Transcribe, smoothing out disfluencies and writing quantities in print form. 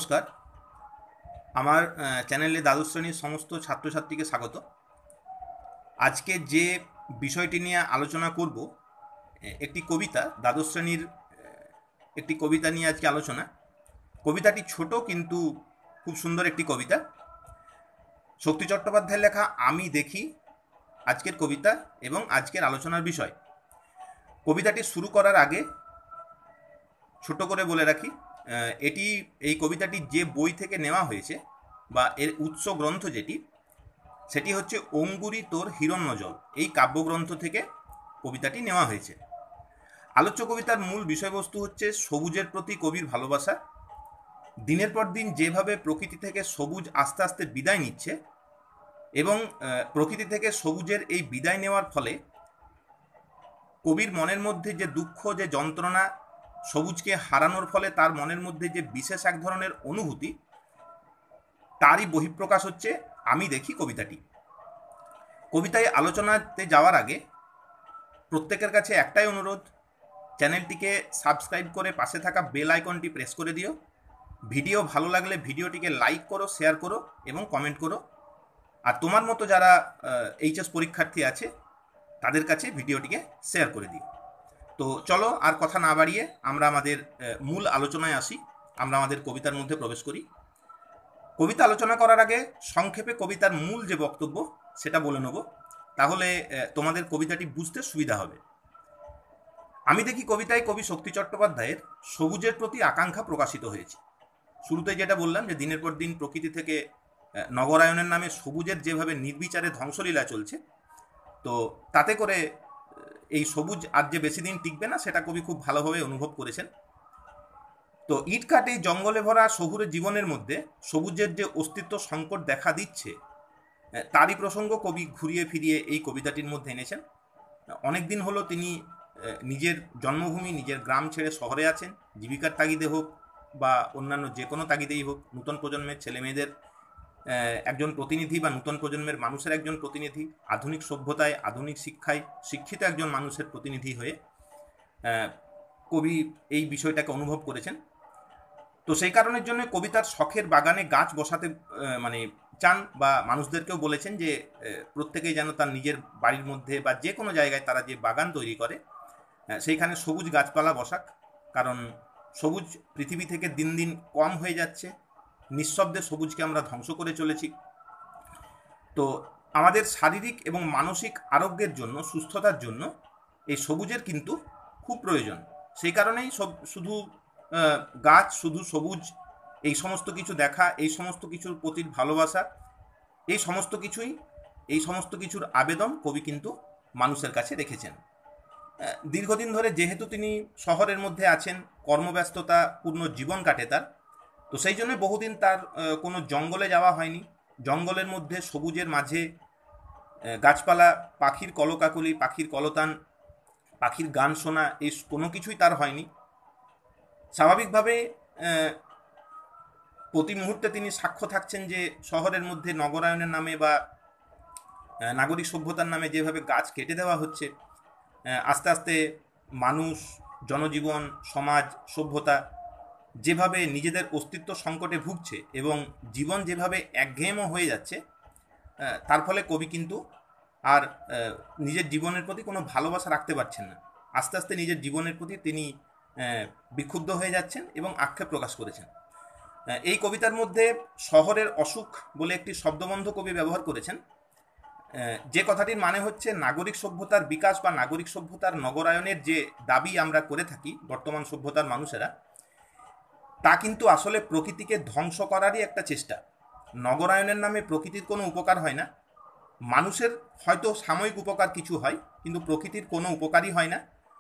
নমস্কার। আমার চ্যানেলে দ্বাদশ শ্রেণীর সমস্ত ছাত্রছাত্রীকে স্বাগত। আজকে যে বিষয়টি নিয়ে আলোচনা করব, একটি কবিতা, দ্বাদশ শ্রেণীর একটি কবিতা নিয়ে আজকে আলোচনা। কবিতাটি ছোট কিন্তু খুব সুন্দর একটি কবিতা। শক্তি চট্টোপাধ্যায়ের লেখা আমি দেখি আজকের কবিতা এবং আজকের আলোচনার বিষয়। কবিতাটি শুরু করার আগে ছোট করে বলে রাখি, এই কবিতাটি যে বই থেকে নেওয়া হয়েছে বা এর উৎস গ্রন্থ সেটি হচ্ছে অঙ্গুরি তোর হিরণ্যজল, এই কাব্যগ্রন্থ থেকে কবিতাটি নেওয়া হয়েছে। আলোচ্য কবিতার মূল বিষয়বস্তু হচ্ছে সবুজের প্রতি কবির ভালোবাসা। দিনের পর দিন যেভাবে প্রকৃতি থেকে সবুজ আস্তে আস্তে বিদায় নিচ্ছে এবং প্রকৃতি থেকে সবুজের এই বিদায় নেওয়ার ফলে কবির মনের মধ্যে যে দুঃখ, যে যন্ত্রণা, সবুজকে হারানোর ফলে তার মনের মধ্যে যে বিশেষ এক ধরনের অনুভূতি, তারই বহিঃপ্রকাশ হচ্ছে আমি দেখি কবিতাটি। কবিতায় আলোচনাতে যাওয়ার আগে প্রত্যেকের কাছে একটাই অনুরোধ, চ্যানেলটিকে সাবস্ক্রাইব করে পাশে থাকা বেল আইকনটি প্রেস করে দিও। ভিডিও ভালো লাগলে ভিডিওটিকে লাইক করো, শেয়ার করো এবং কমেন্ট করো। আর তোমার মতো যারা এইচএস পরীক্ষার্থী আছে তাদের কাছে ভিডিওটিকে শেয়ার করে দিও। তো চলো আর কথা না বাড়িয়ে আমরা আমাদের মূল আলোচনায় আসি, আমরা আমাদের কবিতার মধ্যে প্রবেশ করি। কবিতা আলোচনা করার আগে সংক্ষেপে কবিতার মূল যে বক্তব্য সেটা বলে নেব, তাহলে তোমাদের কবিতাটি বুঝতে সুবিধা হবে। আমি দেখি কবিতায় কবি শক্তি চট্টোপাধ্যায়ের সবুজের প্রতি আকাঙ্ক্ষা প্রকাশিত হয়েছে। শুরুতে যেটা বললাম যে দিনের পর দিন প্রকৃতি থেকে নগরায়নের নামে সবুজের যেভাবে নির্বিচারে ধ্বংসলীলা চলছে, তো তাতে করে এই সবুজ আর যে বেশি দিন টিকবে না সেটা কবি খুব ভালোভাবে অনুভব করেছেন। তো ইট কাটে জঙ্গলে ভরা শহুরে জীবনের মধ্যে সবুজের যে অস্তিত্ব সংকট দেখা দিচ্ছে, তারই প্রসঙ্গ কবি ঘুরিয়ে ফিরিয়ে এই কবিতাটির মধ্যে এনেছেন। অনেক দিন হলো তিনি নিজের জন্মভূমি, নিজের গ্রাম ছেড়ে শহরে আছেন, জীবিকার তাগিদে হোক বা অন্যান্য যে কোনো তাগিদেই হোক। নূতন প্রজন্মের ছেলেমেয়েদের একজন প্রতিনিধি বা নূতন প্রজন্মের মানুষের একজন প্রতিনিধি, আধুনিক সভ্যতায়, আধুনিক শিক্ষায় শিক্ষিত একজন মানুষের প্রতিনিধি হয়ে কবি এই বিষয়টাকে অনুভব করেছেন। তো সেই কারণের জন্য কবিতার শখের বাগানে গাছ বসাতে চান, বা মানুষদেরকেও বলেছেন যে প্রত্যেকেই যেন তার নিজের বাড়ির মধ্যে বা যে কোনো জায়গায় তারা যে বাগান তৈরি করে সেইখানে সবুজ গাছপালা বসাক। কারণ সবুজ পৃথিবী থেকে দিন দিন কম হয়ে যাচ্ছে, নিঃশব্দে সবুজকে আমরা ধ্বংস করে চলেছি। তো আমাদের শারীরিক এবং মানসিক আরোগ্যের জন্য, সুস্থতার জন্য এই সবুজের কিন্তু খুব প্রয়োজন। সেই কারণেই শুধু গাছ, শুধু সবুজ, এই সমস্ত কিছু দেখা, এই সমস্ত কিছুর প্রতি ভালোবাসা, এই সমস্ত কিছুর আবেদন কবি কিন্তু মানুষের কাছে রেখেছেন। দীর্ঘদিন ধরে যেহেতু তিনি শহরের মধ্যে আছেন, কর্মব্যস্ততা পূর্ণ জীবন কাটে তার, তো সেই জন্য বহুদিন তার কোনো জঙ্গলে যাওয়া হয়নি। জঙ্গলের মধ্যে সবুজের মাঝে গাছপালা, পাখির কলকাকলি, পাখির কলতান, পাখির গান শোনা, এই কোনো কিছুই তার হয়নি। স্বাভাবিকভাবে প্রতি মুহূর্তে তিনি সাক্ষ্য থাকছেন যে শহরের মধ্যে নগরায়নের নামে বা নাগরিক সভ্যতার নামে যেভাবে গাছ কেটে দেওয়া হচ্ছে, আস্তে আস্তে মানুষ, জনজীবন, সমাজ, সভ্যতা যেভাবে নিজেদের অস্তিত্ব সংকটে ভুগছে এবং জীবন যেভাবে একঘেয়েমও হয়ে যাচ্ছে, তার ফলে কবি কিন্তু আর নিজের জীবনের প্রতি কোনো ভালোবাসা রাখতে পারছেন না। আস্তে আস্তে নিজের জীবনের প্রতি তিনি বিক্ষুব্ধ হয়ে যাচ্ছেন এবং আক্ষেপ প্রকাশ করেছেন। এই কবিতার মধ্যে শহরের অসুখ বলে একটি শব্দবন্ধ কবি ব্যবহার করেছেন, যে কথাটির মানে হচ্ছে নাগরিক সভ্যতার বিকাশ বা নাগরিক সভ্যতার নগরায়নের যে দাবি আমরা করে থাকি বর্তমান সভ্যতার মানুষেরা, তা কিন্তু আসলে প্রকৃতিকে ধ্বংস করারই একটা চেষ্টা। নগরায়নের নামে প্রকৃতির কোনো উপকার হয় না, মানুষের হয়তো সাময়িক উপকার কিছু হয়, কিন্তু প্রকৃতির কোনো উপকারই হয় না।